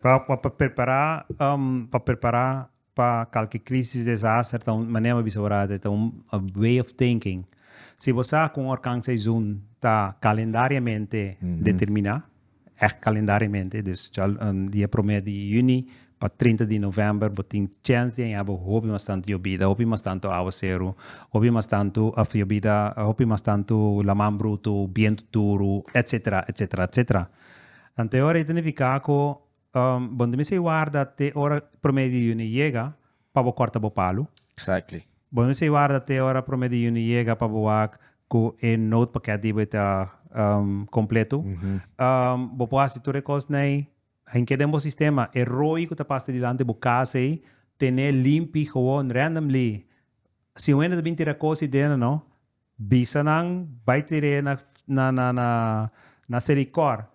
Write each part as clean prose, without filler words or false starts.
Para preparar para qualquer crise, desastre, então, maneira bisaurada, então, a way of thinking. Se você com o alcance zoom tá calendariamente determinado, calendariamente, dus dia 1 de junho para 30 de novembro, botin chance de haver hobby bastante vida, hobby bastante aguacero, hobby bastante vida, hobby bastante la man bruto, viento duro, etc., etc., etc. Ante ora significa que quando me se guarda te ora 1 de junho chega para corta bo palo. Exactly. Quando se guarda te ora 1 de junho chega para boak com o note paquete de completo. Bo pode tu recos nei em que demo sistema erroi que ta pasta dilante bo case tener limpi gewoon randomly. Si uno de 20 recos dena no bisa nang baitere na sericor.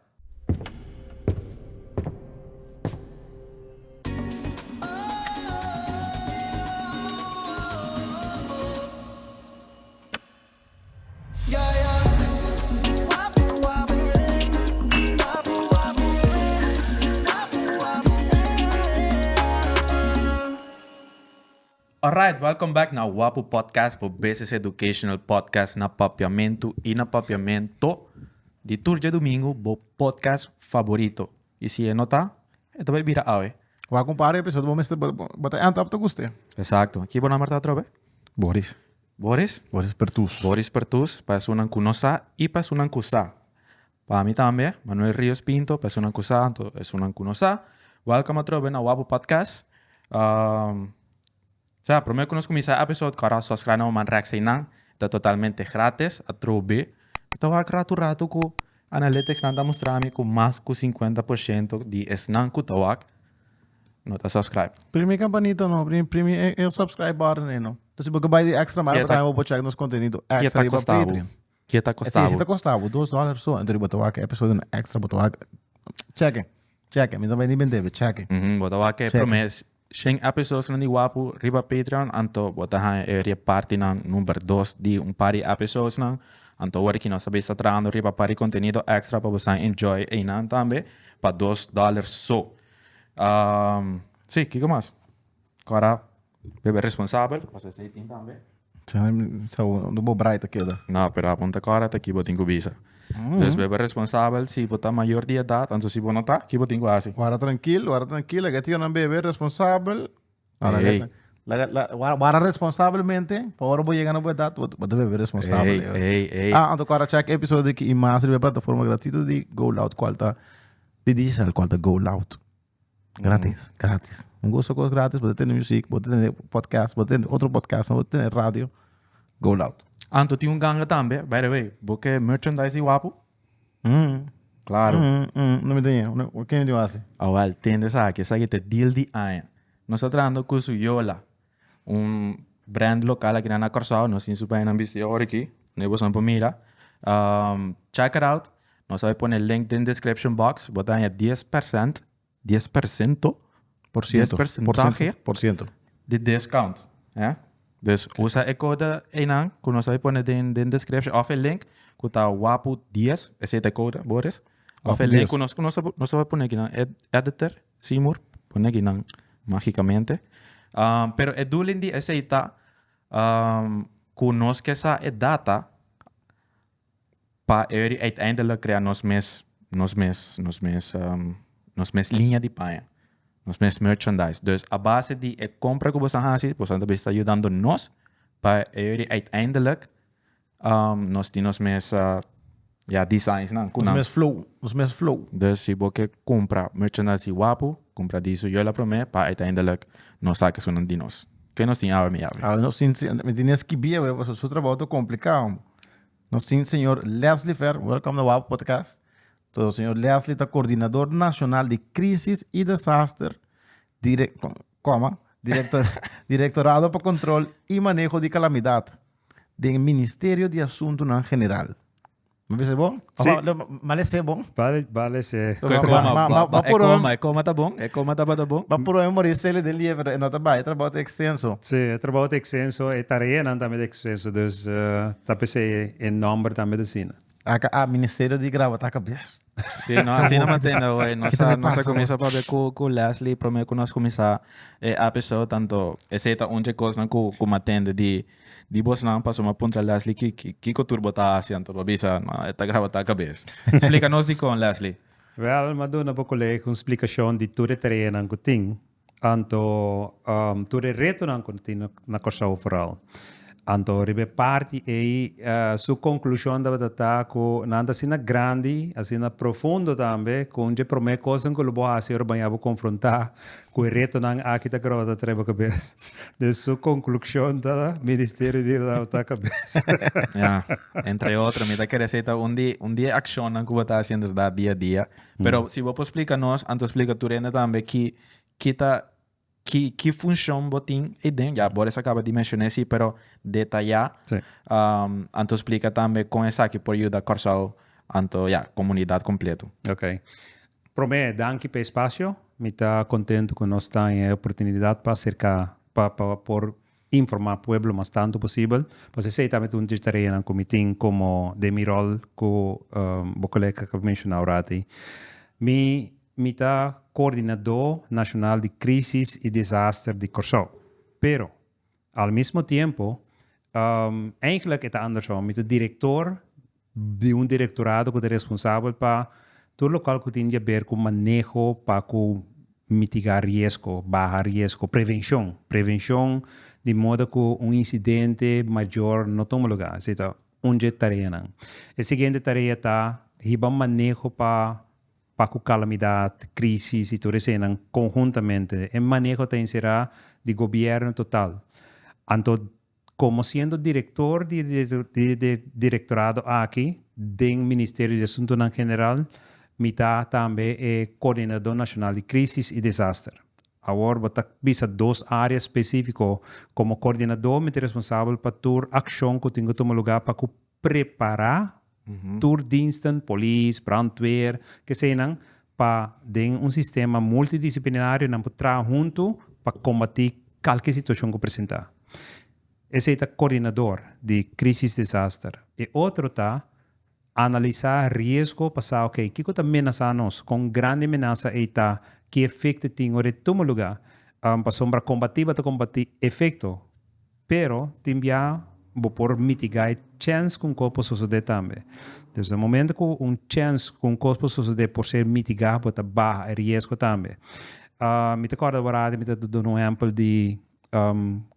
Alright, welcome back na Wapo Podcast po Business Educational Podcast na papiamento e na papiamento de Turja Domingo, bo podcast favorito. E se nota, ito vai vira awe. Waar compare episode bom este bota ant op te guste. Exacto. Aqui bona marta trobe. Boris. Boris Pertus. Boris Pertus, pa sunan kunosa e pa sunan kusa. Pa mi tambe, Manuel Ríos Pinto, pa sunan kusa, to sunan kunosa. Welcome a trobe na Wapo Podcast. Sa, primeiro que nós começar episode, cara, subscribe na man reaction nang, tá totalmente grátis, a trobe. Então, a rato que analytics nanda mostrar-me com mais que 50% de esnan que tawak, não tá subscribe. Primi campanita no, primi eu subscribe button no. Dus ik bij die extra maar dan we check nos conteúdo extra que para Patreon. Que tá custavo? Sim, tá custavo $2 só. Então botou aqui episode extra botou aqui. Check. Me também nem bem check. Botou aqui promessa. 100 episodes na Wapo riba Patreon, anto botahan area party ng number 2 di par episodes nang anto wari que nós sabemos trabalhando riba pari conteúdo extra para você enjoy e nan também para $2 só. Sim, que mais? Agora, bebe responsável, você sei tem também. Zo, do bo bright aquilo. Não, pero aponta agora tá aqui botinho visa. Então, bebe responsável se botar maior de idade, anto se botar aqui botinho quase. Guarda tranquilo, que tío não bebe responsável. Guarda responsavelmente, para vou chegar na boa idade, vou beber responsável. Ei. Anto agora check episode que mais de plataforma gratuita de Go Loud qualta de digital qualta Go Loud. Gratis. Un gosto coisa grátis, pode ter música, pode ter podcast, pode ter outro podcast, pode ter rádio. Go Loud. Anto tinha ganga também, by the way, porque merchandise de Wapo. Claro. Não me tenho. O que me deu assim? Awal, tende que essa te deal de aia. Nós estamos tratando com Suyola, brand local aqui na Corsao, nós temos super ambicioso aqui, nebo são mira. Check it out. Nós vamos pôr o link in description box, botar aí 10%, 10%, de discount. Yeah? Dus usa o code ENAN, que nós vamos pôr na description, of o link, que está Wapo 10, esse é o code, Boris. Of o link, que nós vamos pôr aqui na editor, Seymour, pôr aqui na magicamente. Pero é do link de esse está, que nós que essa é data, para ele uiteindelijk criar nos mes linha de paia. Nos mes merchandise. Dus a base de compra que você faz, você também está ajudando nós para ele uiteindelijk nos die nos mes designs não. Nos mes flow. Dus se você compra merchandise Wapo, compra disso eu lá para mim para uiteindelijk nós saques um de nós. Que nós tínhamos me abre. Nós me tinhas que ver, o seu trabalho é complicado. Nós tínhamos senhor Leslie Fer, welcome to Wapo Podcast. O senhor Leslie é coordenador nacional de crises e desastre, directorado para controle e manejo de calamidade do Ministério de Assuntos em Geral. Me parece bom? Sim. Mas é bom? Vale, sim. Como tá bom? Tá bom? Mas por memoria, se ele dele é não trabalho extenso. Sim, trabalho extenso e tarefa também extenso, dus tá pensei em número também da cena. Ministerio de Gravata cabeça. Sim, não, assim não mantendo, güey. ¿Qué te Nossa pasa, começa para ver com Leslie, prometo que nós começar a pessoa tanto, esse é onde coisa não com matende de você não passou uma ponta Leslie que turbo tá assim, então bisa, não, tá gravata a cabeça. Explica-nos de com Leslie. Wel, maar doen we collega een explicatie die toere terrein aan kuting. Anto toere reto aan kuting na corsa overal. Anto ribe parti su conclusione da data ko nanda sina grandi, asina profondo tambe, con je prome cosa ko lubo asi urbaniabo confrontar ko reto nang akita grota treba cabes. De su conclusione da Ministério de Lauta cabes. Ja, entre outros, me da que receita um dia action não que você está fazendo da dia a dia. Pero se você explica-nos, antes explica tu renda também que função botin e dentro. Já, bora acaba de mencionar isso, pero detalhar. Sim. Anto explica também com essa que por ajuda a corsal, anto, ja, comunidade completa. Ok. Prome, danke per spazio. Mi sta contento che nós temos a oportunidade para cercar, por informar o pueblo mais tanto possível. Porque sei também um dia na comitim como de mi rol com o colega que mencionou rati. Mi tá coordenador nacional de crises e desastre de Corsau. Pero, al mesmo tempo, eigenlijk é andersom. Mi tá diretor de um directorado que é responsável para todo local que tem a ver com manejo para mitigar risco, bajar risco, prevenção. Prevenção de modo que um incidente maior não toma lugar. Então, onde tarefa não. A seguinte tarefa está riba manejo para calamidade, crises e tudo isso conjuntamente. O manejo será de governo total. Então, como sendo diretor de directorado aqui, do Ministério de Assuntos em Geral, me está também coordenador nacional de crises e desastre. Agora, vou visa duas áreas específicas. Como coordenador, me responsável para toda ação que tenho que tomar lugar para preparar toerdiensten, police, brandweer, que sejam para um sistema multidisciplinário não trabalhar junto para combater qualquer situação que apresentar. Esse é o coordenador de crise e desastre. E outro está analisar risco, passar, ok, que está ameaçando-nos com grande ameaça e está que efeito tem o retorno lugar para combater efeito, pero também por mitigar chance com o corpo suceder também. Desde o momento que chance com o corpo suceder por ser mitigado, pode baixar o risco também. Me recordo agora, me dando um exemplo de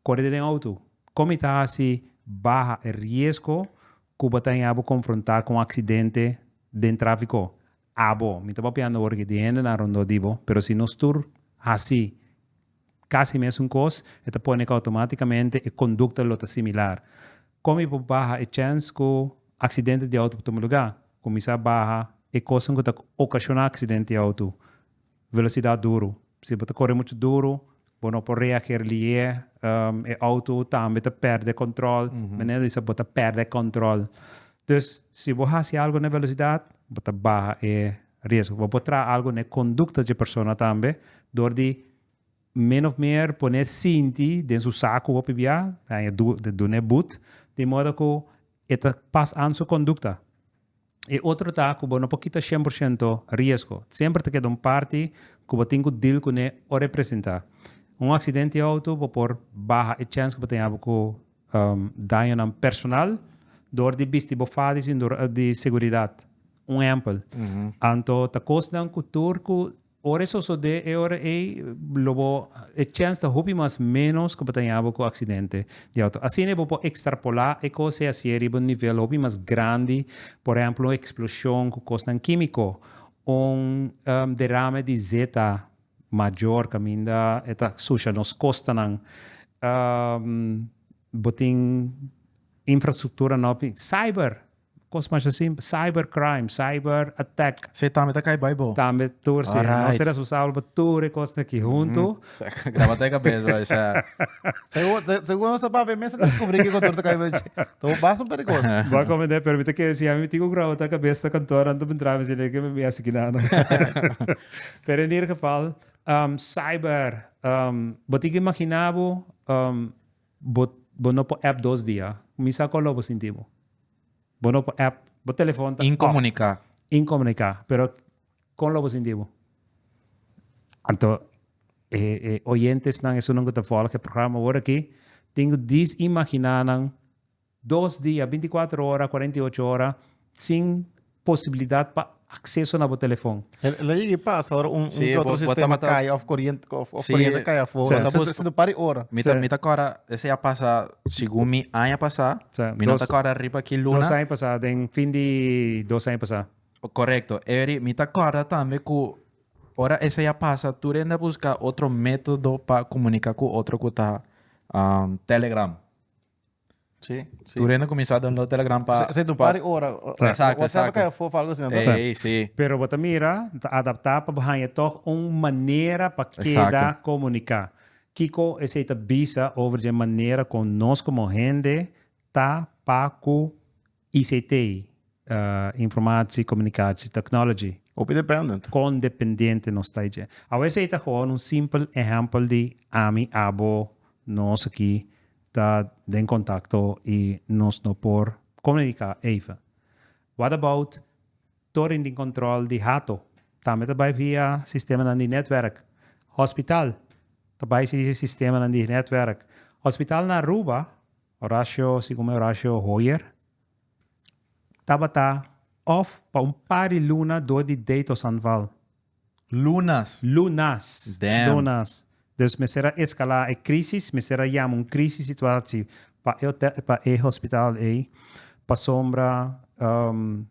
correr em auto. Como está assim, baixa o risco que você tem a confrontar com um acidente de tráfico. Me estava pensando porque de ainda na ronda divo, pero se nós tur assim, quase mesmo coisa, então põe automaticamente a conduta lota similar. Como eu barra a chance que o acidente de auto toma lugar, começa a barra a coisa que ocasiona acidente de auto, velocidade duro. Se você corre muito duro, você não pode reagir ali, o auto também perde controle, mas você perde controle. Então, se você faz algo na velocidade, você barra o risco. Você pode trazer algo na conduta da pessoa também, door de menos ou menos poner cinti dentro do saco ou pibia, do nebut, de modo que ele passa a sua conduta. E outro taco, não pode 100% risco. Sempre te queda parte que você tem que deal com o representar. Acidente de auto, você pode baixar a chance que você tem dano personal, door de bisti bofades de seguridade. Exemplo. Então, a coisa da cultura que ora isso de ora lobo a chance de hobby mais menos que batalhava com acidente de auto. Assim é para extrapolar e coisa assim é um nível hobby mais grande, por exemplo, uma explosão que custa químico, derrame de zeta maior que ainda eta suja nos custa não botin infraestrutura não coisa mais assim, cybercrime, cyber attack. Você também tá caindo Bible. Também tur se nós será responsável por tudo coisa aqui junto. Gravata a cabeça, vai ser. Segundo essa papo, mesmo descobri que o contorno caiu. Então, basta um perigoso. Vai comentar, permite que se a mim tenho gravata a cabeça da cantora, ando bem trave, se ele que me assim que nada. Pero em ieder geval, cyber, botiga imaginavo, bono po app 2 dias, misa ko lobo sintimo. Bono po app, o telefone tá Incomunicar. incomunicar, pero con lo positivo. Então, oyentes não é só não que volgen het programa agora aqui, tenho imaginar 2 dias, 24 horas, 48 horas, sem possibilidade para acesso no telefone. Lagi passa, ora Sim, outro bota- sistema bota- cai, of corrente Sim. cai fora. Sim. Você não pare hora. Mita agora, esse ia passar, segundo me, ia passar. Sim. Minta agora riba aqui 2 luna. anos passados, em fim de 2 anos passados. Correcto. Eri, mita agora também que ora esse ia passar, tu ainda buscar outro método para comunicar com outro que tá Telegram. Sim, Tu ainda começar a download Telegram para... Você não pare hora. Exato, WhatsApp exato. cai fora, algo assim. Sim. Pero bota mira, adaptar para bahia toch uma maneira para queda comunicar. Kiko esse tá bisa over de maneira conosco como gente tá para com ICT, informação, comunicação, technology. Op independent. Com dependente no stage. A vezes é gewoon simples exemplo de ami abo nós aqui tá em contato e nós não por comunicar even. What about toren de controle de rato? Também vai via sistema de netwerk. Hospital. Também esse sistema de netwerk. Hospital na Aruba, Horacio, segundo Horacio Hoyer, tabata off para par de luna do de datos anval. Lunas. Lunas. Damn. Lunas. Dus me será escalar a crisis, me será já crisis situatie para o hospital para sombra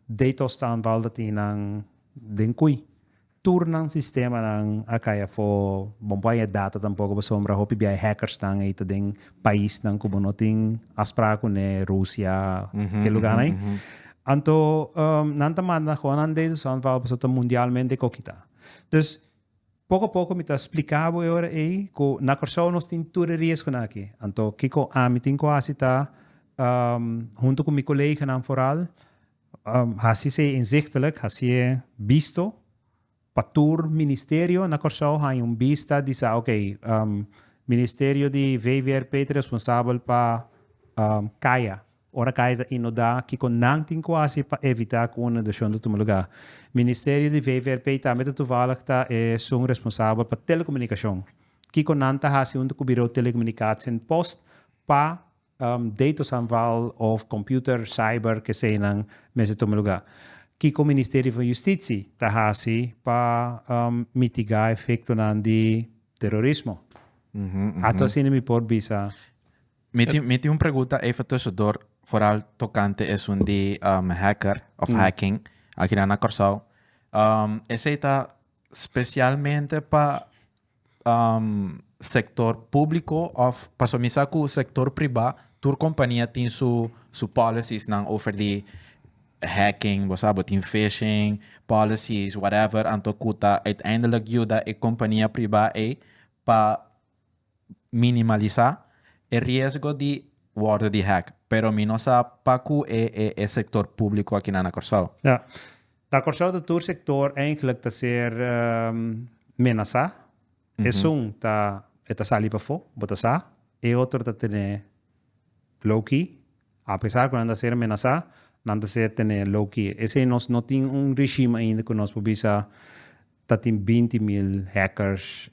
datos anval dat in den kui. Turnang sistema ng akaya fo bombay data tampoco pa sombra hopi biya hackers nang ito ding país ng kubunoting aspra ko ne Rusia ke lugar ay. Anto nantaman na ko nan datos anval pa sa mundialmente ko kita. Dus pouco a pouco me está explicando agora aí que na corção nós temos tudo risco aqui. Então, kiko amitin ko asita junto com meu colega na foral, assim se inzichtelijk, assim visto para tur ministério na corção há vista diz ok, ministério de VVRP responsável para Kaya. Ora kaya inoda kiko nang tin quasi para evitar que uma deixou de tomar lugar. Ministério de VVRP também toevallig tá são responsável para telecomunicação. Kiko nanta hasi untuk bureau telecomunicatie post pa datos aanval of computer cyber que sei nang mensen tomar lugar. Kiko Ministério van Justitie tá hasi pa mitigar efeito nan de terrorismo. Ato sini mi por bisa. Meti uma pergunta even tussendoor, vooral tocante is een die hacker of hacking, aqui na Corsau. Esse está especialmente para sector público of para somisa ku sector privado, tur companhia tem su policies nang over die hacking, sabe, tem phishing, policies, whatever, anto kuta uiteindelijk juda e companhia privada para minimalizar o risco de worden die hack. Pero mi no sa paku e sector público aqui na Corsau. Ja. Da Corsau de tour sector eigenlijk te ser menasa. Es un ta eta sali pa fo, bota sa. E outro ta tene low-key. A pesar que anda ser menasa, nanda ser tene low-key. Ese nos no tem regime ainda que nos pobisa dat in 20.000 hackers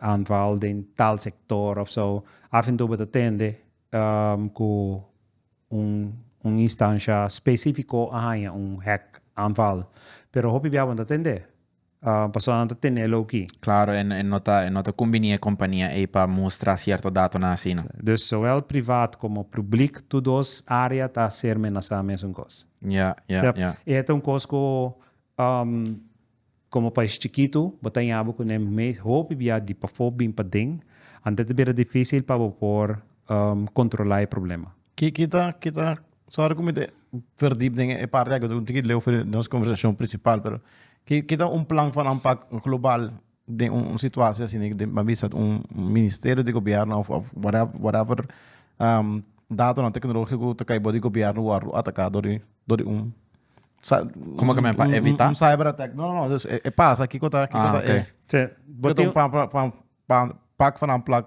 aanval in tal sector of zo. Af en toe wat attende com instância específico a hack aanval. Pero hopi biawan attende. Passou a ter low-key. Claro, en nota combinie companhia para mostrar certo dado na assina. Dus zowel privaat como publiek, todos área tá ser menasa mesmo coisa. Ja. E é um coisa como país chiquito, botar em abo com nem mês, hope via de pafobim para ding, antes de ser difícil para por controlar o problema. Kita sorry como de verdieping é parte que eu tenho que ler para nossa conversação principal, pero kita plan van aanpak global de situatie assim de mabisa ministério de governo of whatever data na tecnologia que cai body governo o atacado de Como que para evitar? Cyber attack. No, dus passa aqui que tá okay. bota pak van aanplak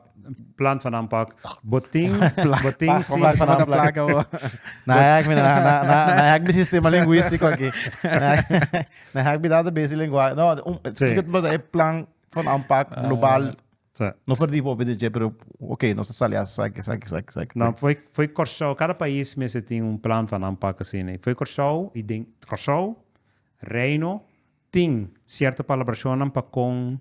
plan van aanpak. Boting sim. Plan van aanpak. Placa, hoor. Na hack sistema linguístico aqui. Na hack data basic linguagem. Não, Sim. é plan van aanpak global. Sim. Não verdiepen op dit, pero ok, não se sale a saque. Não, foi Corsou. Cada país mesmo tem plan van aanpak assim, né? Foi Corsou e tem Corsou, Reino, tem certa colaboração para com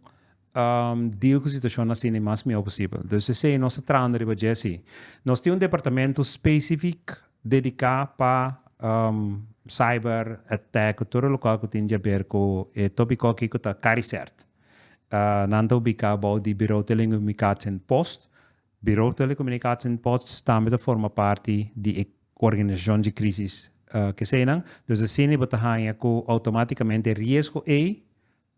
deal com a situação assim, o mais melhor possível. Então, se sei, nós tratamos de fazer assim. Nós temos departamento específico dedicado para cyber attack, todo local que tem a ver com o tópico que está cari certo. Nanta ubica about di Bureau Telecomunicatie en Post. Bureau Telecomunicatie en Post também forma parte de organização de crises que sei não. Então, assim, você tem automaticamente risco e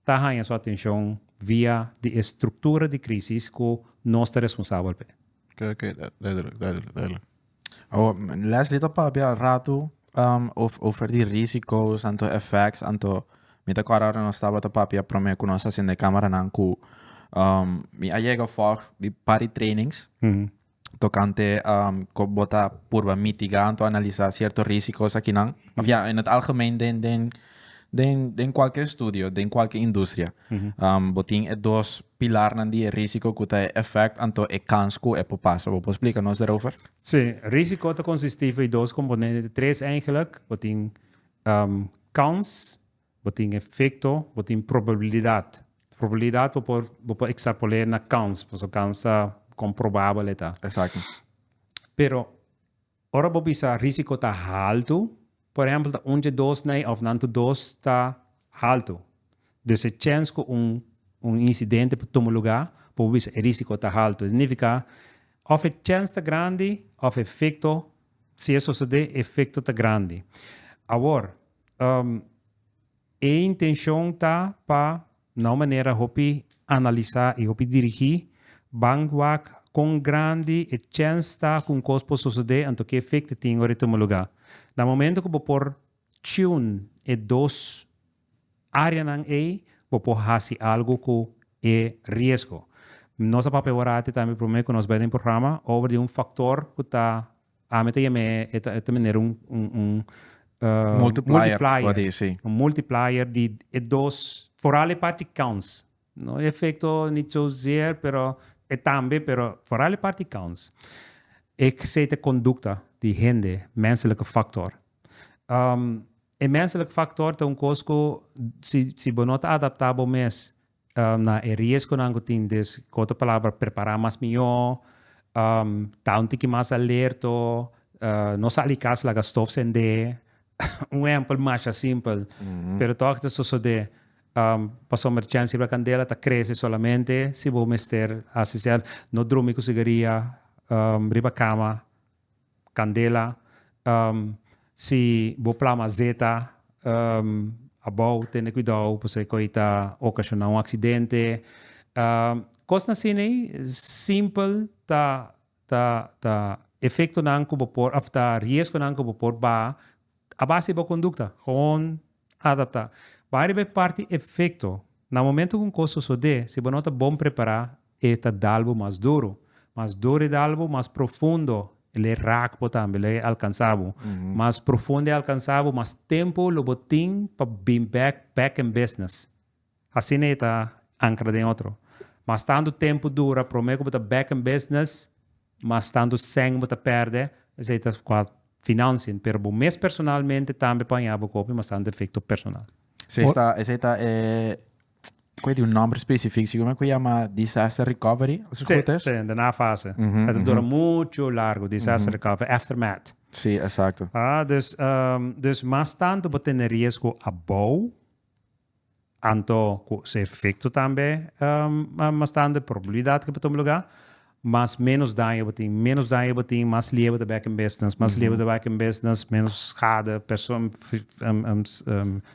tem a sua atenção via de estrutura de crises que nós estamos responsáveis por. Ok, duidelijk. Oh, Leslie, dat pa bia rato over die risico's en de effects en de met elkaar no stava ta papia prome con nossa sin de cámara nan ku mi allega for di pari trainings tocante ko bota purba mitigando analisar ciertos riscos aquí nan ja in het algemeen den qualche studio den qualche industria botin e dos pilar nan die risico que ta effect anto e kans ku e popasa vou explicar nos daarover. Sim, risco te consistiva in dois componentes, três eigenlijk, botin kans, botin efecto, botin probabilidade. Probabilidade vou extrapolar na kans, porque kans comprovável tá. Exacto. Pero ora vou bisa risco tá alto, por exemplo, tá onde dois nei of nanto dois tá alto. Dus a chance que incidente para tomar lugar, por bisa risco tá alto. Significa of a chance tá grande, of efecto, se isso sucede, efecto tá grande. Agora, a intenção tá para na maneira hopi analisar e hopi dirigir bangwak com grande e chance tá com cospo suceder anto que efeito tem ora tomar lugar. No momento que vou por tune e dos área nang vou por hasi algo que é risco. Nossa papel orate também promete que nós vamos programa over de fator que tá a meta é também multiplier. Um multiplier de dos for alle parti counts. No efeito niet zozeer, pero também, pero for alle parti counts. Ik zeg de conducta die gente, menselijke factor. Een menselijke factor is een kosko si bonota adaptável mes na risco na angotin des kota palavra preparar mais melhor, tanto que mais alerto, não sali casa laga stof sende, exemplo mais simples, pero toch de sucede. Passou uma chance para candela tá cresce solamente se vou mester assistir no dormir com cigaria riba cama candela se vou plama zeta abau tem cuidado porque coita ocasionar acidente coisa assim simple tá efeito não como por after risco não como por a base da conduta com adaptar. Para parte efeito, no momento que um coisa sucede, se você não está bom preparar, é dalbo mais duro e dalbo mais profundo, ele é rápido também, ele é alcançável. Mais profundo e alcançável, mais tempo lo botin para bem back in business. Assim é tá ancrado em outro. Mas tanto tempo dura, prometo que back in business, mas tanto sangue você perde, é tá qual financiando, pero mês personalmente também apanhava copy, mas tanto efeito personal. Essa qual é o nome específico? Se como é que chama disaster recovery? Sim, na fase. Dura muito largo, disaster recovery, aftermath. Sim, exato. Dus mais tanto você tem risco above, anto se efeito também, mais tanto probabilidade que pode lugar, mas menos dano você tem, mais liever de back in business, menos schade,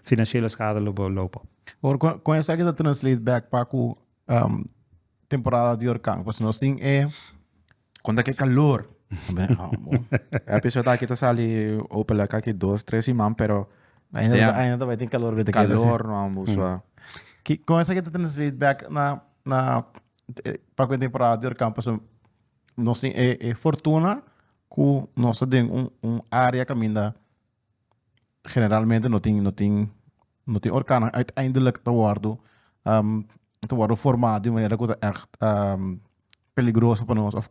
financiële schade lopen. Or kon je zeggen dat translate back para a temporada de huracán? Pues nós tem quando é que calor. A pessoa tá aqui tá sali open lá aqui 2-3 semanas, pero ainda vai ter calor, vai ter calor não vamos que com essa que translate back na para a temporada de huracán, pues nós tem fortuna que nós tem área caminha generalmente não tem orkaan uiteindelijk te worden formado de maneira que é echt peligroso para nós of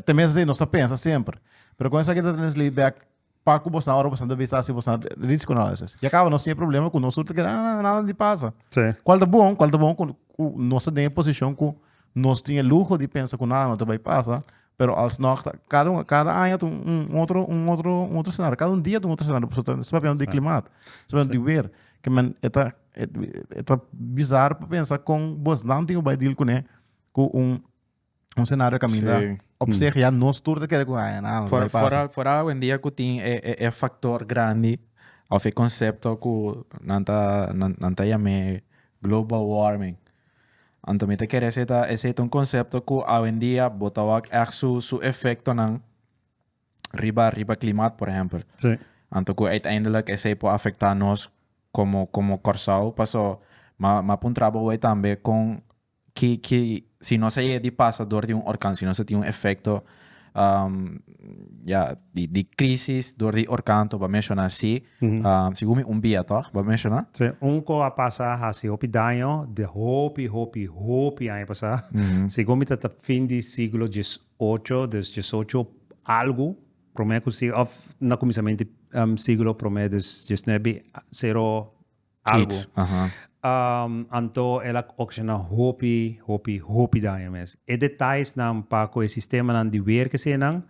tenminste nós pensa sempre pero quando você está nesse back para que você na hora você deve estar se você risco análise e acaba nós tem problema com nós outros que nada de passa Sim. qual é bom com nós tem em posição que nós tem luxo de pensar que nada não vai passar pero alsnog cada ano outro cenário cada dia outro cenário você vai ver de clima você vai ver que man é bizarro para pensar com você não tem o vai deal com cenário caminho op zich ja nós tudo que nada vai passar fora hoje em dia que tem é factor grande of é conceito que nanta chame global warming. Então, te quer esse é conceito que hoje em dia botava su efeito ng riba clima, por exemplo. Sim. Então, que uiteindelijk esse pode afetar nós como Corsao, passou um trabalho também com que se não se de passa dor de orkan, se não se tem efeito de crise dor de orkan, to ba mencionar assim, segundo via toch, ba mencionar? Sim. Co a passar assim, hopi daño de hopi aí passar. Segundo tá fim do século XVIII, algo prometo se na começamento século prometo XIX zero algo. Anto ela oxena hopi daño mes. E detalhes nam pa ko sistema nan di weer que se nan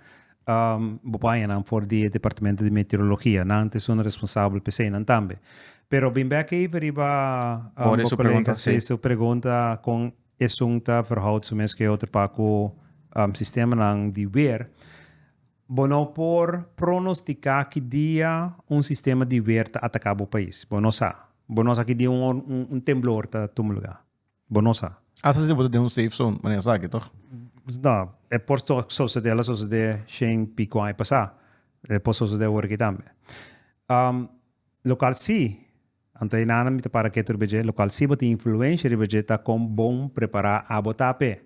bopaya nan for di departamento de meteorologia nan te sono responsabile pe se nan tambe. Pero bem aqui veriba su pregunta su pergunta com esunta verhoud so mes que outro pa ko sistema nan di weer. Bono por pronosticar que dia sistema de weer ta atacar o país. Bono sa que dia temblor ta tum lugar. Bono sa. Asa se pode ter safe zone maneira sabe toch No, é por to so de shen pico ai passar. É por so de work tambe. Local si anto inana mi para que turbeje local si bot influência ribeje ta com bom preparar a botape.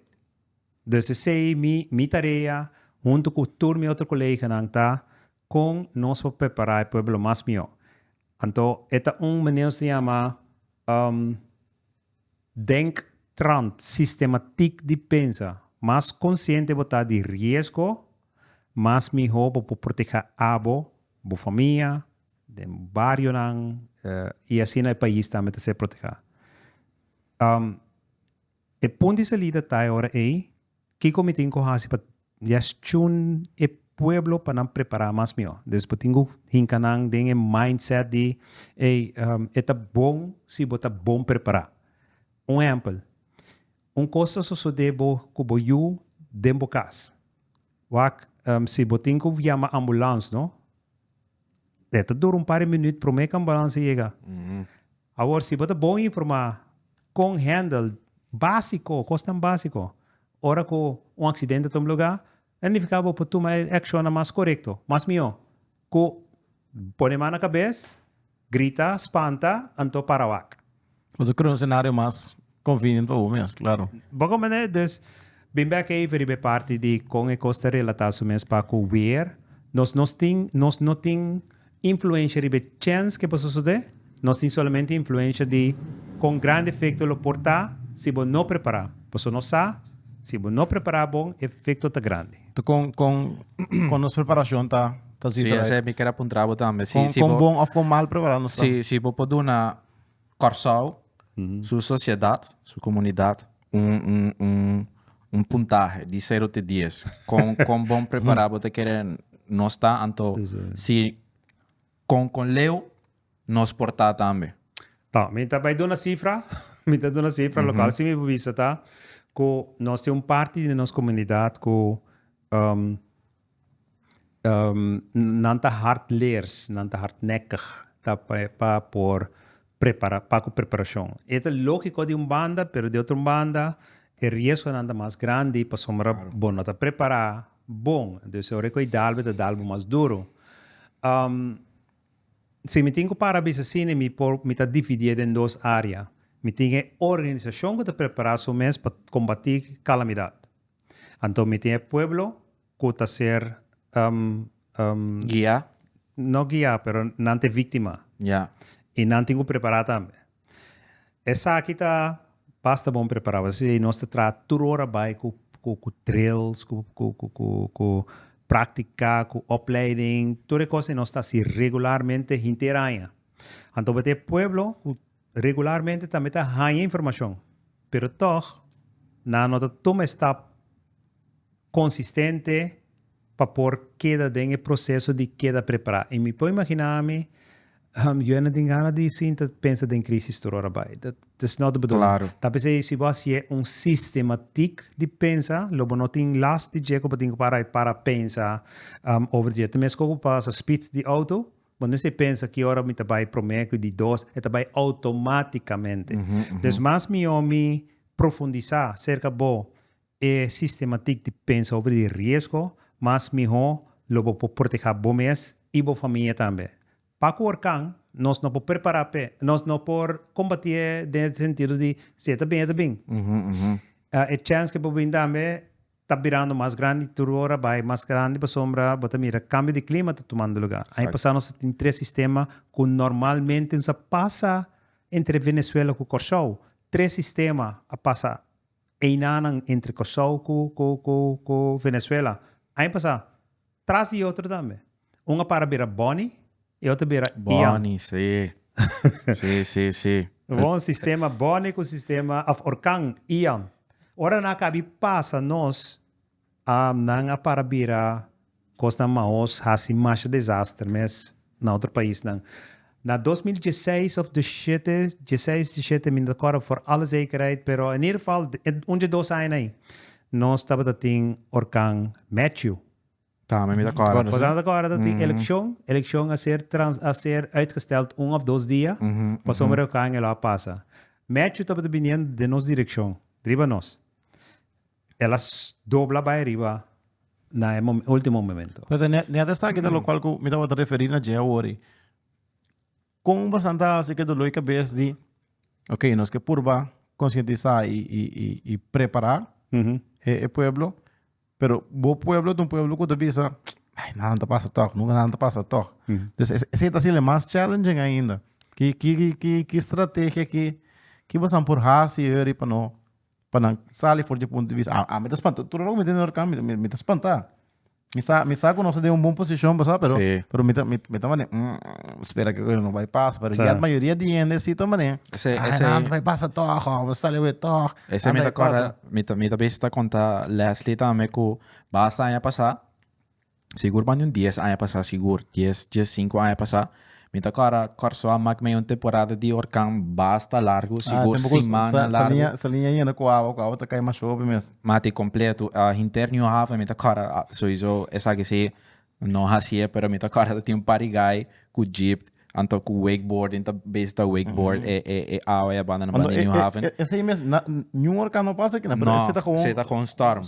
Dus sei mi tarea junto com turmi outro colega nang ta com nós preparar o pueblo mais mio. Então, esta maneira se chama denk-trant, sistemático de pensar. Mais consciente botar de risco, mais melhor para proteger a boa família, de barrio e assim no país também se proteger. E ponto de salida tá agora é que comitê com hasi para gestão e pueblo para não preparar mais melhor. Depois tenho hincanang tem mindset de é bom se botar bom preparar. Exemplo, coisa sucede que boiu dentro casa. Se botinho chama ambulância, não? Dura par de minutos para que a ambulância chega. Agora, se botar bom informar com handle básico, custa básico, ora que acidente tem lugar, ele ficava por tomar ação mais correto, mais melhor. Que põe mão na cabeça, grita, espanta, então para o eu creo cenário mais conveniente para o mesmo, claro. Bom, mas dus bem que aí parte de com a costa relatada mesmo para o weer, nós não tem influência de chance que possa suceder, nós tem somente influência de com grande efeito lo portar se você não preparar, você não sabe. Se você não preparar bom, o efeito está grande. Então, com nossa preparação tá sim, esse é me quer apontar também. Com bom ou com mal preparado. Se você pode na Corsao, sua sociedade, sua comunidade, puntaje de 0 a 10. Com bom preparado, você quer não está, então, se com leu, nós portar também. Tá, me vai dar uma cifra, local, se me vista, tá? Que nós temos parte da nossa comunidade que não está hardleers, não está hardneckig para por preparar, para preparação. É lógico de banda, pero de outra banda, o risco é mais grande para sombra bom, não está preparar bom, então eu recuidar de algo mais duro. Se me tenho para ver assim, me está dividido em duas áreas. Me tem organização que está preparada para combater calamidade. Entonces, mi tiene pueblo, que está ser, Guía. no guía, pero nante víctima. Ya. Y não tenho preparado também. Essa aqui está basta bom preparado. Se nós traz tudo hora vai com drills, com prática, com opleiding, toda coisa nós está assim regularmente inteira. Então, o pueblo regularmente também está ganhando informação. Pero toch, não toma está consistente para por cada den processo de cada preparar. E me pode imaginar-me eu não tenho ganas de sinta pensa em crise toda bij. Dat is not de bedoeling. Claro. Tapi se você é sistematiek de pensa, logo não tem last de jeito para pensar over dia. Também se como passa speed de auto, quando você pensa que hora me vai prometo de dois, é vai automaticamente. Dus mais me profundizar cerca bo é sistematiek de pensa over de risco, mas melhor logo por proteger bom mês e boa família também. Para o orcão, nós não podemos preparar, nós não podemos combater no sentido de se está bem. A chance que podemos também está virando mais grande, tudo hora vai mais grande para sombra, bota mira, cambio de clima está tomando lugar. Aí passamos em três sistemas que normalmente nos passa entre Venezuela e Corsol. Três sistemas a passa entre Corsol e Venezuela. Aí passa trás de outro também. Uma para virar Boni, e outra vira Boni, sim. Sim. Bom sistema Boni com o sistema of Orkan, Ian. Ora na cabe passa nós não para virar costa maos hasi mais desastre, mas na outro país não. Na 2016 of 17 me decora voor alle zekerheid, pero in ieder geval onde dois anos aí, nós estava tem Orkan Matthew. Tá, mas me decora. Pois agora dat die eleição a ser uitgesteld 1 of 2 dias, para sombra o canho lá passa. Matthew estava dependendo de nossa direção, driba nós. Elas dobla para arriba na último momento. Pero nada sabe que lo qual que me estava referindo na dia hoje. Com bastante assim que do loi cabeça de, ok, nós que purba conscientizar e preparar o pueblo. Pero o pueblo é um pueblo que te visa, nada passa toque, nunca nada passa toque. Então, esse está sendo mais challenging ainda. Que estratégia que você por raça e para não sair fora de ponto de vista. Me está espantando. Tu não me entende no me está espantando. Me sabe que nós temos uma boa posição, pero me está mandando, espera que não vai passar, pero a maioria de gente assim também. Não vai passar toque, vamos sair o toque. Esse me decora, me está conta Leslie também que basta anos passar. Seguro para 10 anos passar, seguro 5 anos passar. Me decora, corso a mag uma temporada de orcão basta largo, seguro semana largo. Essa linha aí na coava tá cai mais chove mesmo. Mate completo, interno hava me decora, sowieso essa que se não hacia, pero me decora tem parigai com jeep. Anto com wakeboard, então base da wakeboard é a banda na New Haven. Esse aí mesmo, nenhum orcão não passa aqui, né? Não, você está com storm.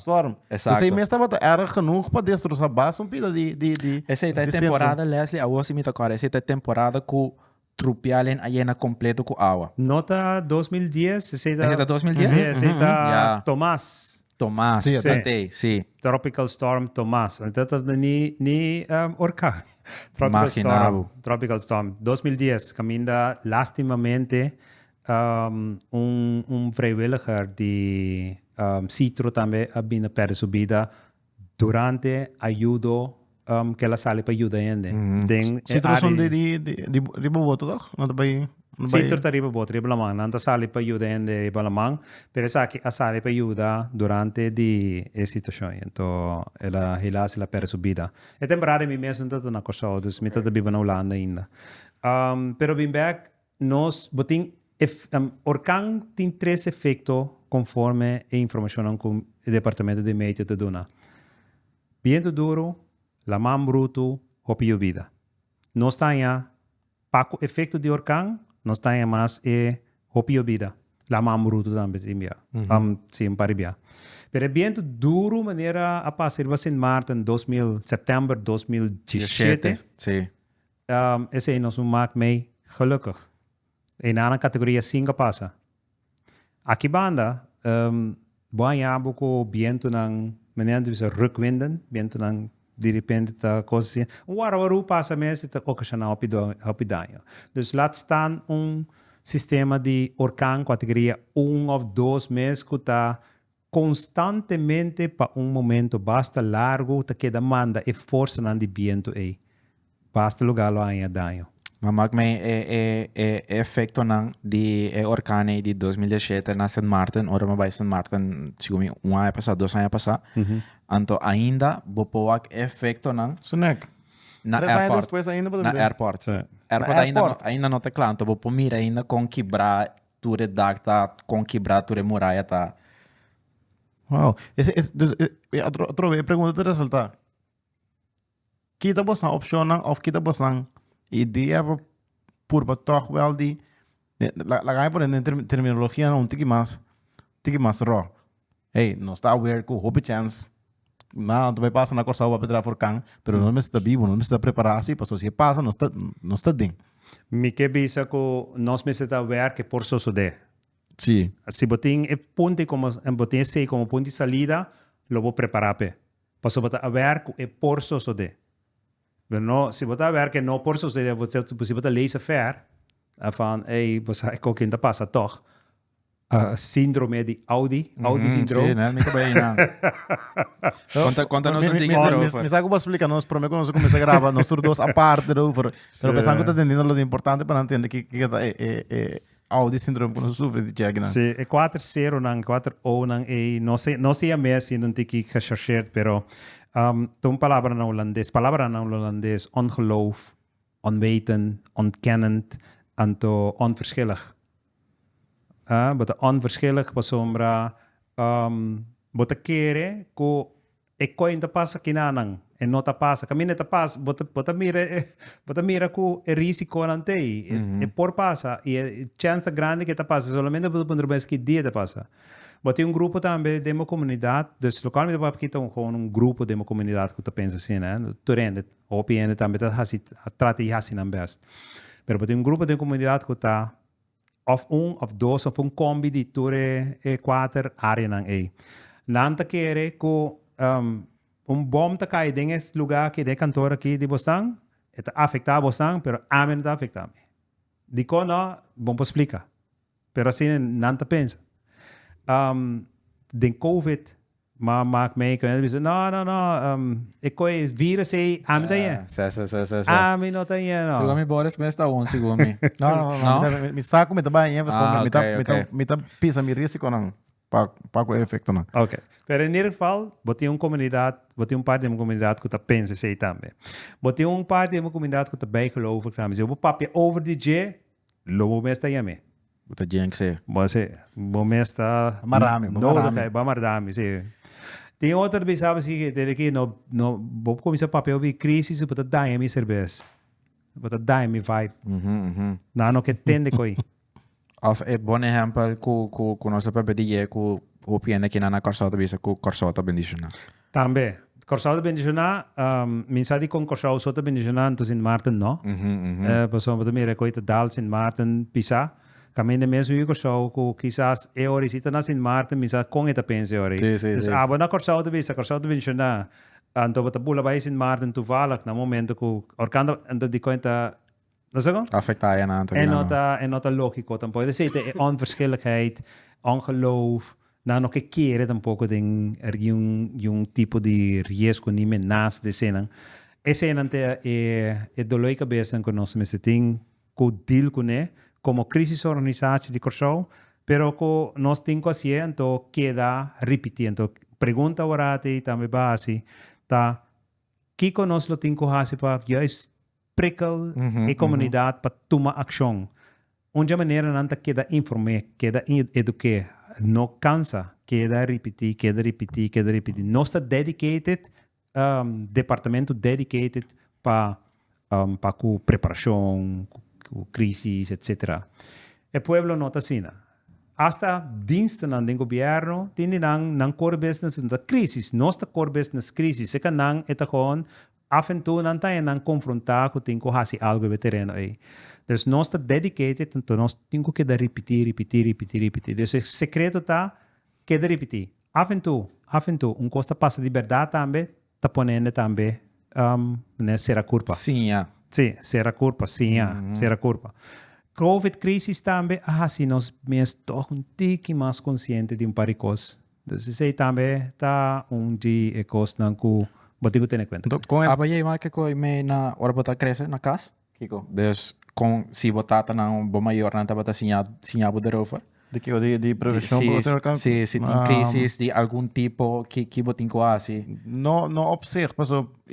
Exato. Esse aí mesmo era genoeg para destruir a base, um pida de essa é a temporada, Leslie, a você me tocar, essa é a temporada com trupialen a llena completo com água. Nota 2010, esse é 2010? Esse é Tomás. Sim. Tropical Storm Tomás. Então, ni orcão. Tropical Storm. 2010, caminda lastimamente vrijwilliger de Citro também a bina per subida durante ajuda que ela sale para ajudar ainda. Citro são de riboboto, não vai. Citro está riba lamang, não sale para ajudar ainda riba lamang, pero essa aqui a sale para ajudar durante a situação. Então, ela se la per subida. É temporário mesmo não na coisa, dus me tá viva na Holanda ainda. Pero bem back, nós botin orcão tem 3 efeitos conforme a informação que o departamento de meio te dá. Viento duro, la mão bruto, hopio vida. Nós temos para o efeito de orcão, nós temos mais hopio vida. La mão bruto também, sim, paribia. Pero viento duro, maneira a passar, vai ser em março, setembro de 2017. Sim. Esse é nosso marco meio gelukkig. E na categoria 5 passa. Aqui banda, banhabo com viento ng manhã bisa rukwinden, viento ng de repente tá coisa assim. Waru passa mesmo tá ocasionar rapidanho. Dus laat staan sistema de orkan categoria 1 of 2 meses que está constantemente para momento basta largo tá que demanda e força nan de viento aí. Basta lugar lá em danho. Maar may effecto ng di orkane di 2017 na St. Martin, ora mabay St. Martin siguro um ano passado, 2 anos passado. Anto ainda bopoak effecto ng Sonek. na 3 anos airport. depois ainda Na airport. Airport ainda não te claro, bo pomira ainda com quebrar tu redacta, com quebrar tu muralha tá. Wow. Outro pergunta te resulta. Kita bosan option of kita bosan ideia por toch wel die la ga por en terminologia não tiki mais raw. Hey, não está aware com hope chance. Não, tu vai passar na corsa para pedrar forcan, pero não está vivo, não está preparado assim, para se passa, não está ding. Me que bisa ko nós me está ver que por so de. Sim. Se botin e ponte como en botin sei como ponte salida, lo vou preparar pe. Passo botar a ver que e por so de. No, se botar a ver que não por so de, você botar lezen ver, van hey, você é que ainda passa toch. Síndrome de Audi syndrome. Sim, né? Me acabei não. Conta-nos erover. Me sabe como explicar, nós prometo que nós começamos a gravar, nós dois a parte erover. Pero pensando que está entendendo lo importante para entender que Audi syndrome que nós sofremos de check. Sim, é 4-0 não, 4-0 não, e não sei a mês se não tem que recherchar, pero tem palavra na holandês, ongeloof, onweten, ontkennend, anto onverschillig. Bota onverschillig, sombra, bota querer que e coisa passa que não e não passa, caminho tá passa, bota mira que é risco não tem, e por passa e chance grande que tá passa, solamente bota pôr bem que dia tá passa. Bota grupo também de uma comunidade, dus localmente para que então com grupo de uma comunidade que tá pensa assim, né? Torrente, OPN também tá assim, trata e assim não best. Pero bota grupo de comunidade que tá of dois, of combi di ture e 4 área nang e. Nanta kere ko bom ta cai denges lugar que de cantor aqui de Bostang, eta afecta Bostang, pero a mim não afecta me. Dico no, bom para explicar. Pero assim nanta pensa. Den COVID maak mee kan we no ik kon virus say am tayo am no tayo no Siguro mi Boris besta on siguro mi. Não, me saco me trabalha, me tá pisa me risco não. Para o efeito não. Ok. Pero in ieder geval, botei comunidade, botei parte de uma comunidade que tá pensa sei também. Botei parte de uma comunidade que tá bijgelovig também. Eu vou papia over the J, lobo mesta yame. Bota jinx eh. Você, bom mesta Marami. Bamardami, sim. Tem outra vez sabe que dele no vou começar papel de crise para dar em cerveja. Para dar em vibe. Não que tende coi. Of e bom exemplo ku nossa papedie ku opiena que na corsota bisa ku corsota bendiciona. Também. Corsota bendiciona, mensagem com corsota bendiciona então em Martin, não? Pessoal, para mim recoita dal em Martin pisa. Caminho mesmo eu gosto que quizás é horizita na Sint Maarten, misa com eta pense ori. Dus abo na corsauda bensciona. Anto bata bula bij Sint Maarten toevallig na momento que orkanda anto di conta. Affecta je aan en nota logico tampoco. Dus het onverschilligheid, ongeloof, na nog een keer tampoco ding een tipo de riesgo niet meer naast de zinnen. Ese nante doloi cabeça con nos meseting co deal con como crisis organizatie di Corsau, pero co nos tinco asiento queda repitiendo. Pregunta orate tambe base ta kiko nos lo tinco hasi pa juist prikkel e comunidade para tomar ação. Onde maneira nanta queda informar, queda educar, não cansa, queda repetir. Nós está dedicated, departamento dedicated para preparação, crisis, etc. O pueblo nota assim. Hasta diensten aan den governo, tindi nang core business na crisis, nossa core business crisis, se kanang eta gewoon af en toe nan tayo nang confrontar ko tinko hasi algo veterano aí. Dus nós está dedicated, então nós tinko que dar repetir. Dus o secreto tá que dar repetir. af en toe, um costa passa de verdade também, tá ponendo também, né, será culpa. Sim, ja. Sim, será culpa, sim, será culpa. Covid crisis também, assim, nós mesmos toch tique mais consciente de paricos. Então, isso também tá de coisa não que botigo ter em conta. Então, com essa, Aba jij maak ik me na hora botar crescer na casa, Kiko. Dus se botar na bom maior na tabata sinhabo erover. de prevenção Se tem crisis de algum tipo que botin quase. não observa, mas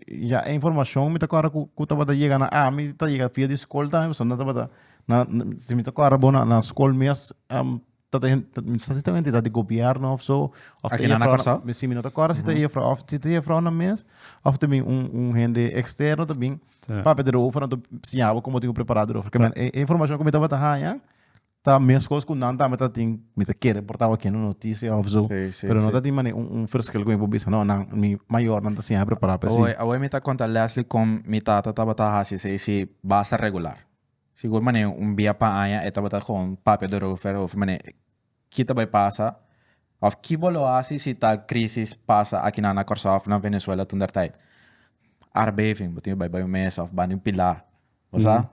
já a informação me tá agora que tava da chega na me tá chega via de escola também, só não tava na se me tá agora bom na escola mesmo necessariamente da de governo ou so of Aqui na Corsal? se me não tá agora se tá ia fra of se tá ia fra na mês of também rende externo também para pedir over então se como tenho preparado over porque a informação que me tava tá tá minhas coisas com não tá me tá tem me tá querer portava aqui na notícia ou so pero não tá tem verschil com o bisa não mi maior não tá assim a preparar para assim hoje me tá conta Leslie com mi tata tava tá assim se basta regular siguro mane via pa aya tava tá com papel de rofer of mane kita vai passa of que bolo assim se tal crisis passa aqui na Corsal na Venezuela tunder tijd aardbeving botinho bij mes of banding pilar osa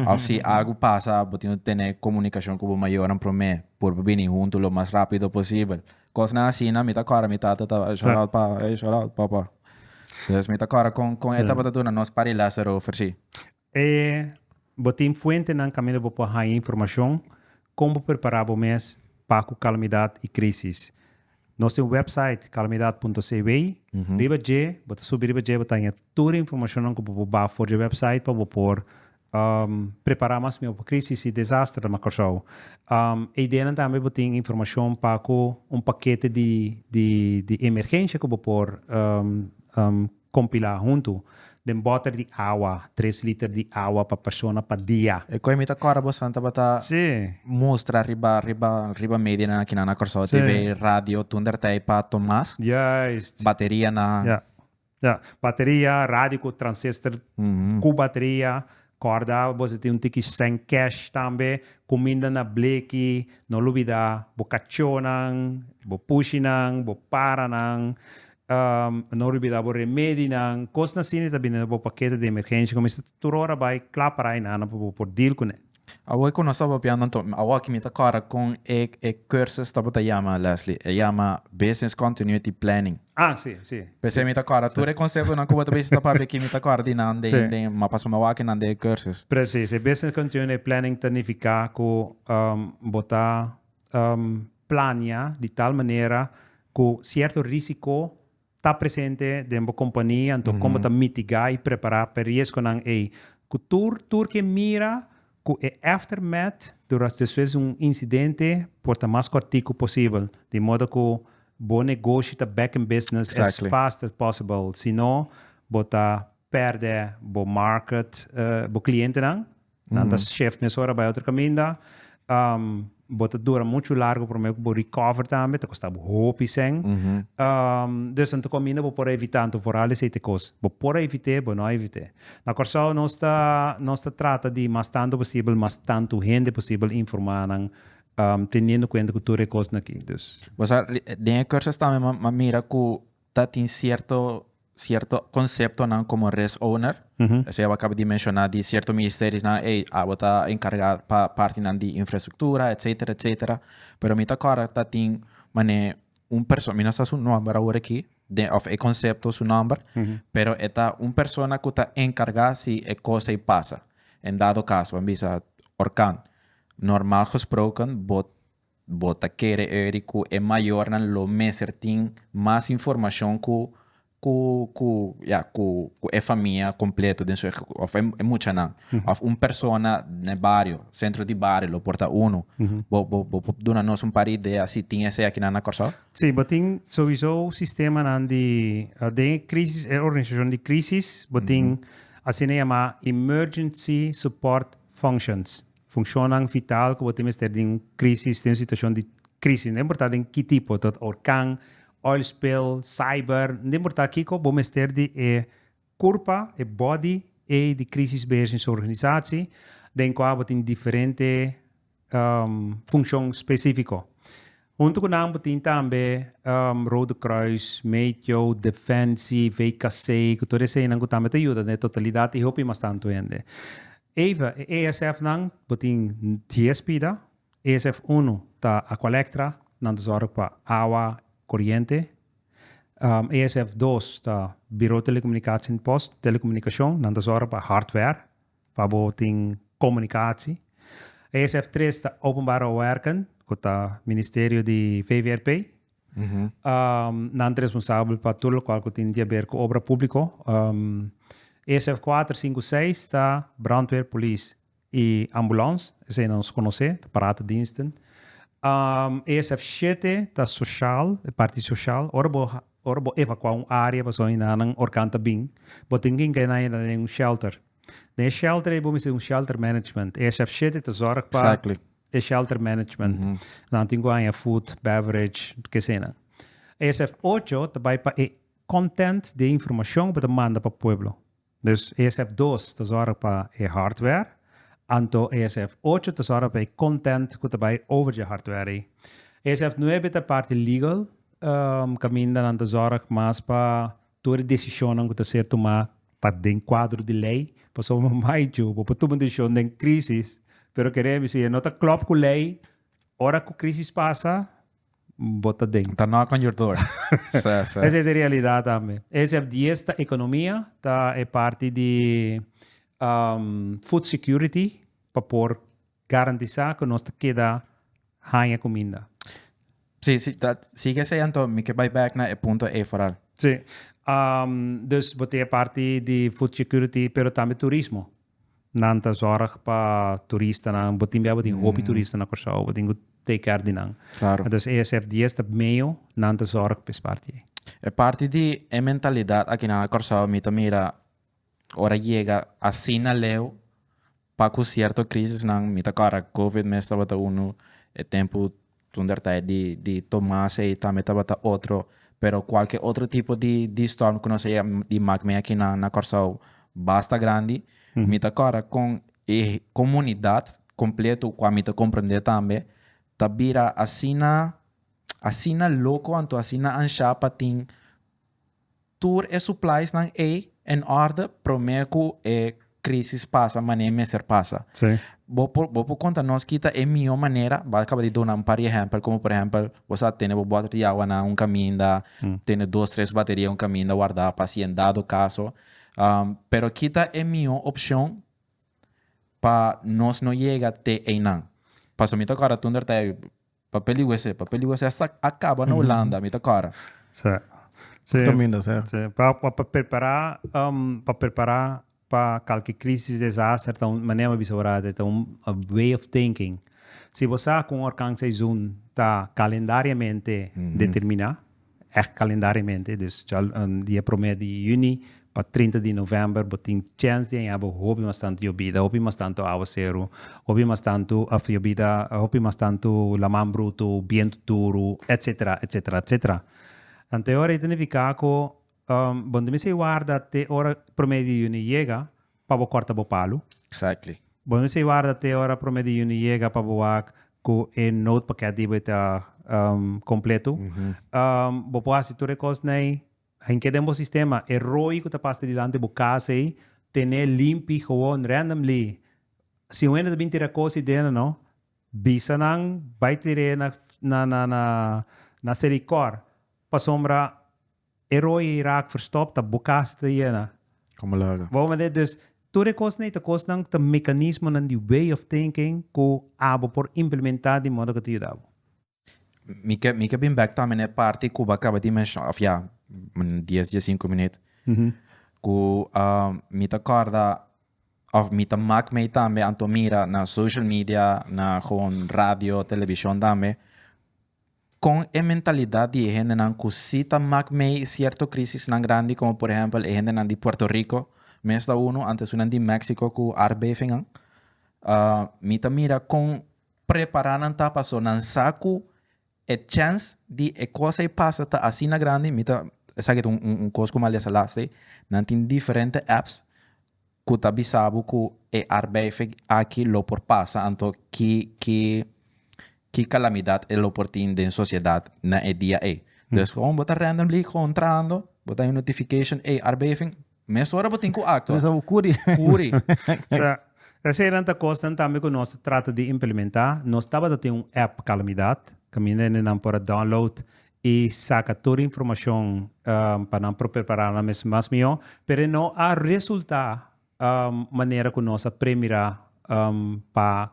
Of se algo passa, botinho ter comunicação com o maior para mim, por vir junto o mais rápido possível. Coisa na assim, na mita cara, mita tata, chorar papa. Então, mita cara com esta batata nós para lá ser oferecer. Botinho fuente na caminho para a informação como preparar o mês para a calamidade e crises. Nosso website calamidade.cv, riba J, bota subir riba J, botar toda a informação que você pode for o website para você preparar mais para crises e desastre da Macorsau. A ideia também é ter informação para paquete de emergência que você pode compilar junto. De botar de água, 3 litros de água para pessoa para dia. E como está agora você anda para mostrar riba media aqui na Corsau, TV, rádio, tunder tai para Tomás. Bateria na. Bateria, rádio com transistor, com bateria. Corda, você tem tique sem cash também, comida na bleque, não olvida, bocachonan, bo pushinan, bo paranan, não olvida bo remedinan, coisas assim também no bo paquete de emergência, como isso tudo hora vai clapar aí na por deal com ele. Awai ko nasa papianan to, awai kimita kara kung cursus tapos yama Leslie, yama Business Continuity Planning. Sim. Pese mita kara, tu reconceito na kuba tabi sa public kimita kara din ande mapasumawaki nande cursus. Precies, Business Continuity Planning significa que botar plania de tal maneira que certo risco está presente dentro da companhia, então como tá mitigar e preparar para risco não é que tur que mira que é aftermath durante depois incidente por estar mais cortico possível, de modo que bom negócio está back in business as fast as possible, senão bota perde o market, o cliente não das chef nessa hora vai outro caminho, bota dura muito largo para mim que recover também, tá custava hope sem, então tu combina por evitar então for alles esse coisa, por evitar, não evitar. Na Corsau nós está trata de mais tanto possível, mais tanto gente possível informar tendo em conta que tu recursos aqui. Você tem cursos também, mas mira que tem certo concepto como res owner. Você acaba de mencionar de certos ministérios na está encarregado para parte de infraestrutura, etc. Pero mita cara tem pessoa, mina sa su number agora aqui, of a concepto su number, pero eta persona que está encargada se a coisa passa. En dado caso, vamos a orkan. Normal gesproken, bota querer Erico é maior na lo mesertin mais informação que é família completa dentro é muita não persona no bairro centro de bairro lo porta uno dona nós par ideia se tinha esse aqui na Corsau sim botin sowieso sistema de crisis organização de crisis botin assim chama emergency support functions funcionam vital que botin ter de crisis tem situação de crisis não importa em que tipo tot orkan oil spill, cyber, não importa aqui que o ministério de corpo, body e de crisis business organizatie, den qual tem diferente função específica. Junto com nang botin tambe Rode Kruis, Meteo, Defensie, VKC, que todo esse nang tambe te ajuda, né? Totalidade e hopi mas tanto ende. Even ESF nang botin TSP da, ESF 1 ta Aqualectra, nang zorg pa água corriente. ESF 2 ta Bureau Telecomunicatie Post, Telecomunicação, nang zorg pa hardware, pa botin comunicatie. ESF 3 ta openbare werken, kota Ministério de VVRP. Nan responsável para tudo qual que tem a ver com obra pública. ESF 4, 5, 6 está brandweer, police e ambulância. Esse é nos conhecer, paratendiensten. ESF 7 está social, parte social. Ora bo evacuar área para só ir na orcanta bem. Botem que na shelter. De shelter é bom shelter management. ESF 7 está zorg para Exactly. shelter management. Dan tengo aí food, beverage, que seja. ESF 8 também para content de informação para manda para o pueblo. Dus ESF 2 está zorg para hardware. Anto ESF 8 está zorg para content que também over de hardware. ESF 9 está parte legal. Caminho dan está zorg mas para toda decisão que está ser tomar para dentro quadro de lei. Para só mais jogo, para tomar decisão em crise. Pero queremos dizer, não está claro com a lei, hora que a crise passa, bota dentro. Tá knock on your door. Essa é a realidade também. Essa é a economia, é parte de food security, para por garantizar que nós queda a comida. Sim, sigue sendo, me que vai back na ponto é foral. Sim. Dus bote parte de food security, pero também turismo. Nanta zorg para turista nang botin hobby turista na Corsao, botin take care di nang. Claro. Dus ESF 10 tá meio nanta zorg pes parte. É parte de mentalidade aqui na Corsao, me mira, ora chega assim na leu, para com certa crise nang me cara COVID me estava uno é tempo tundertai de tomar e também estava outro, pero qualquer outro tipo de storm que não seja de magme aqui na Corsao basta grande. Mita cara com a comunidade completa, com a mita compreender também, tá vira assina louco, anto assina anchapa tem tour e supplies nang em ordem, prometo e crise passa, mané ser passa. Sim. Vou conta nós kita é melhor maneira, vai acabar de dar um par de exemplo, como por exemplo, você tem uma bota de água na caminho da, tem 2, 3 baterias caminho da guardar para se dado caso. Pero kita é melhor opção para nós não chegar até aí não. Para mim agora tu não tem papel USA esta acaba na Holanda, mim agora. Sim. Caminho, certo? Sim. Para preparar para qualquer crise, desastre, então maneira bisaurada, então way of thinking. Se você com alcance zoom tá calendariamente determinar, calendariamente, dus dia primeiro de junho para 30 de novembro, botin chance de abo hobby mas tanto yobida, hobby mas tanto aguacero, hobby mas tanto afiobida, hobby mas tanto la man bruto, viento duro, etc. Ante ora identificar que quando me se guarda te ora promedio de junio llega para o quarta bo palo. Exactly. Quando me se guarda te ora promedio de junio llega para o com o note paquete de completo. Bo pode tu recos nei em que demos sistema heróico que passa dilante do casa aí tener limpi gewoon randomly se uma de 20 recursos dentro não bisa nang vai ter na série cor para sombra herói raak verstopt dat bokas te jena Como logo. vamos dizer dus tu recos nei te cos nang te mecanismo nang die way of thinking ko abo por implementar de modo que te ajudava. Mika bin back também é parte que acaba de mencionar, 10-5 minutos. Que me acorda, of me maak me também, anto mira na social media, na gewoon radio, televisão também, com a mentalidade de gente não que se maak me certo crisis não grande, como por exemplo, a gente não de Puerto Rico, mesmo uno, antes uno de México, que arbe fengan, me mira com preparar não tá passou, não saco a chance de a coisa passa tá assim na grande, mita sabe coisa como aliás laste, não tem diferentes apps que tá bisabo que é arbefe aqui lo por passa, então que que calamidade ele oportun de sociedade na dia e. Dus gewoon bota randomly gewoon entrando, bota een notification, aardbeving, mensen horen botin ko acto. Dus dat curi. Curi. Essa era a coisa também que nós trata de implementar. Nós estava a ter um app calamidade, que menina não pode download e saca toda a informação para não preparar na mesma melhor, mas não há resultado maneira que nós primeira para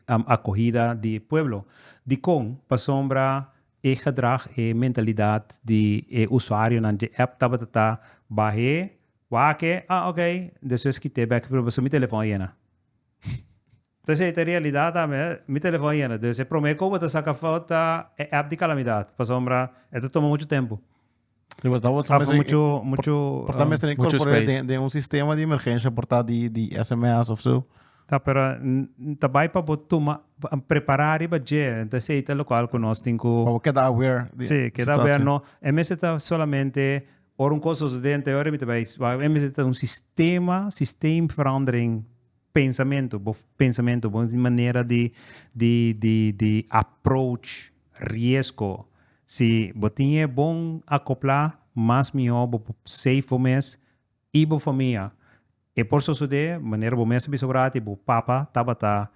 a acolhida de pueblo. De com, para sombra gedrag e mentalidade de usuário na app estava a barrer, waken, ok, dus que te back para meu telefone aí, né? Dus é a realidade também, meu telefone aí, né? Dus é prometo que você saca foto app de calamidade, para sombra, toma muito tempo. Por também ser incorporado de sistema de emergência por de SMS ou so. Tá, pero também para botar preparar e budget, então se é local que nós temos para quedar aware. Sim, quedar aware não. MS está solamente or um coisa dentro da hora me também. MS está sistema verandering pensamento, boa maneira de approach risco. Se botinha bom acoplar, mais melhor, safe o mês e boa família. E por isso de maneira bom mês bisobrati, bo papa tabata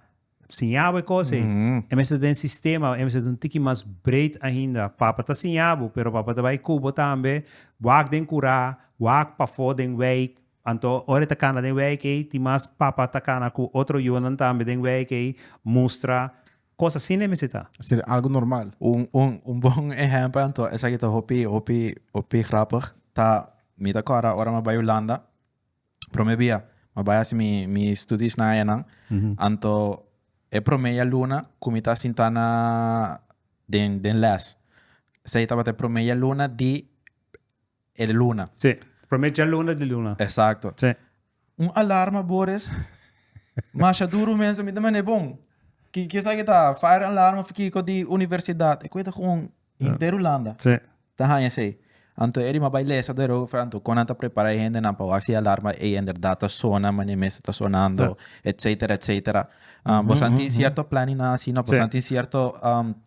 sinhabo e coisa. E mas tem sistema, e mas tem um tique mais breed ainda. Papa tá sinhabo, pero papa tá vai cubo também. Wag den cura, wag pa fo den wake. Anto ora tá cana den wake e ti mas papa tá cana com outro yuan também den wake e mostra coisa assim né mesita. Ser algo normal. Bom exemplo então, essa aqui tá hopi grappig. Tá mita cara ora ma Holanda. Promebia, mabaya si mi studies na yan anto promeya luna kumita sintana den les. Sa itabate promeya luna di el luna. Sí, promeya luna di luna. Exacto. Sí. Un alarma Boris. Masha duro menso mi naman bom. Que sa kita fire alarma fiki ko di universidad. Ko ita kung inteiro Holanda. Sí. Tahan say. Anto eri mabailesa dero franto konanta prepara gente na pawasi alarma e ender data sona mani mesa está sonando etcétera etcétera bosanti cierto planning na sino bosanti cierto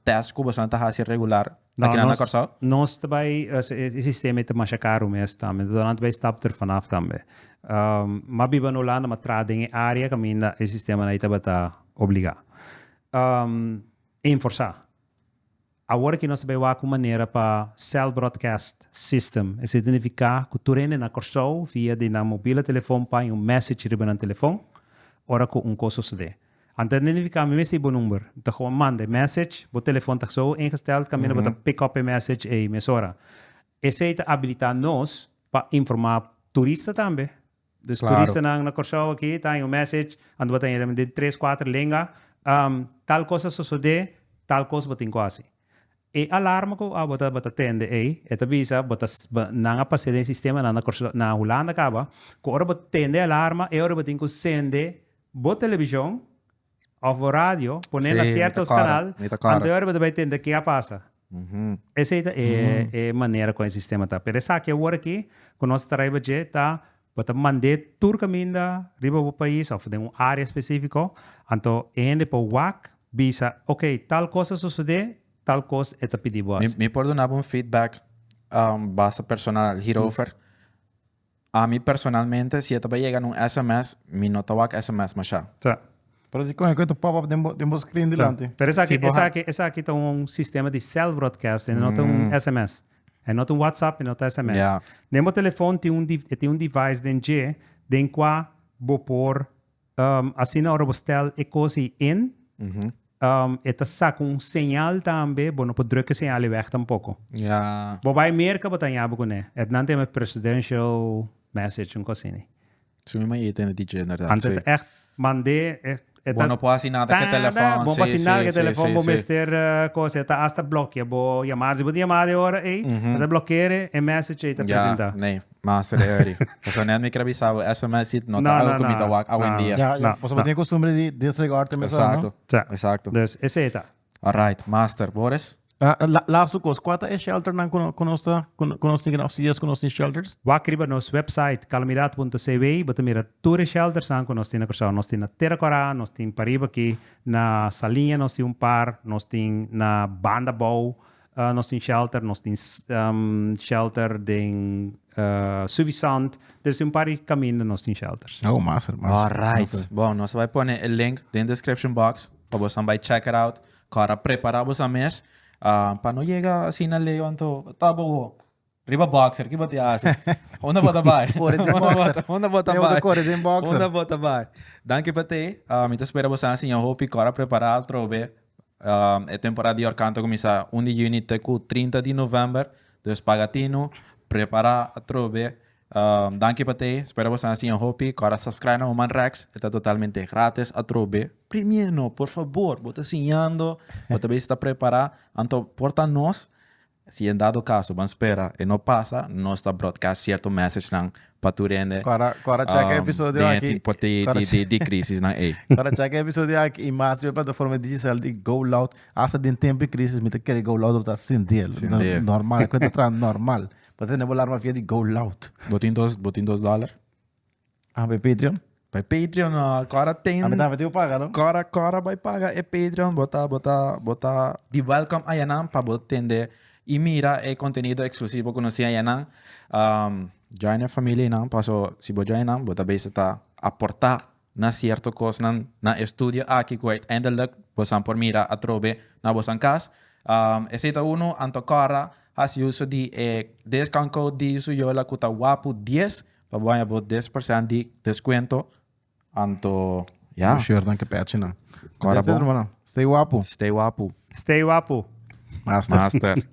task bosanta hasi regular aqui na corso nós também o sistema é mais caro mesmo também durante vai stap ter vanaf também mabiba no landa matrada em área caminha o sistema na itabata obrigar enforçar. Agora que nós vamos com maneira para cell broadcast system, é significar que tu rende na corso via de na mobile telefone para um message riba no telefone, ora com coisa sucede. Antes de significar me esse bom número, então manda message, o telefone está só ingesteld, caminha para pick up a message e mesora. Essa é a habilitar nós para informar turista também. Dus turista na corso aqui tem um message, ando botando de 3, 4 línguas, tal coisa sucede, tal coisa botin quase. E alarma ko bota tende eta bisa bota nanga pasede sistema na Holanda acaba ko ora bota tende alarma e ora botin ko sende bo televisão ou radio poner na certos canal ante ora bota tende que passa essa é maneira com o sistema tá pero essa que agora aqui com nosso trabalho tá bota mandar tur caminda riba o país ou de área específica então ende po WAC bisa ok tal coisa sucede tal coisa é pedir boas. Me pode dar feedback base personal hierover. A mim personalmente, se eu chega num SMS, me não tá SMS mas já. Tá. Pero de como tu pop-up de screen delante. Pero essa aqui tem um sistema de cell broadcast, não tem SMS. É não tem WhatsApp, não tem SMS. Yeah. No telefone tem um device dentro de qual vou pôr assim na hora você e coisa in. Eta saca sinal também, bom, não pode drukken sinal weg tampouco. Ja. Bij Amerika wat aan jou begonnen. Het dan tem presidential message coisa assim. Sim, mas tem DJ inderdaad. Antes echt mandei Bom, não pode assinar que telefone. Bom, assinar que telefone, bom, mister coisa, está hasta bloqueia, bom, chamar, se pode chamar agora, está bloqueare e message está apresentar. Nee, master Eri. Você nem me quer avisar, SMS não tá comida wak ao em dia. Ja, você tem costume de desligar também. Exato. Dus esse é tá. Alright, master Boris. Laatste kost, quanta é shelter nan conosco of CS conosco shelters? Wakriba nos website calamidad.cv, bota mira tour shelters aan nós tem na Corsão, nós tem na Terracora, nós tem Pariba aqui na Salinha, nós tem par, nós tem na Banda Bow, nós tem shelter, nós tem shelter de Suvisant, dus par de caminho nós tem shelters. Oh, massa. Alright. Bom, nós vai pôr o link na description box para você vai check it out, para preparar você mês. Para não chegar assim na lei, então, tá bom. Riba boxer, que você acha? Onde bota vai? Onde bota vai? Onde bota vai? Danke para te. Me espera você assim, eu hope que preparar trobe. A temporada de Orcanto começa 1 de junho até 30 de novembro. Dus pagatino, preparar a trobe. Danke para te. Espero você assim, eu hope que subscribe no Man Rex. Está totalmente grátis a trobe. Primeiro, por favor, bota assinando, bota bem está preparado. Então, porta nós. Se em dado caso, vamos esperar e não passa, nós está broadcast certo message nang paturende. Agora checa episódio aqui. De crise na ei. Agora checa episódio aqui e mais de plataforma digital de Go Loud. Asa de tempo de crise, me te quer Go Loud tá sem deal. Normal, quando tá normal. Pode não volar uma via de Go Loud. Botin $2. Para Patreon. Para Patreon, agora tem. A metade vai pagar, não? Agora vai pagar é Patreon, bota de welcome ayanam para botar entender. E mira é conteúdo exclusivo que nós temos join a família não passo se você join não bota bem está aportar na certa coisa na estúdio aqui que ainda você por mira a trobe na vossa casa esse é uno antocara has uso de discount code de uso yo la cuta guapo 10 para ganhar 10% de desconto anto ja sure dan que patch não agora stay guapo stay guapo Stay wapo. Master.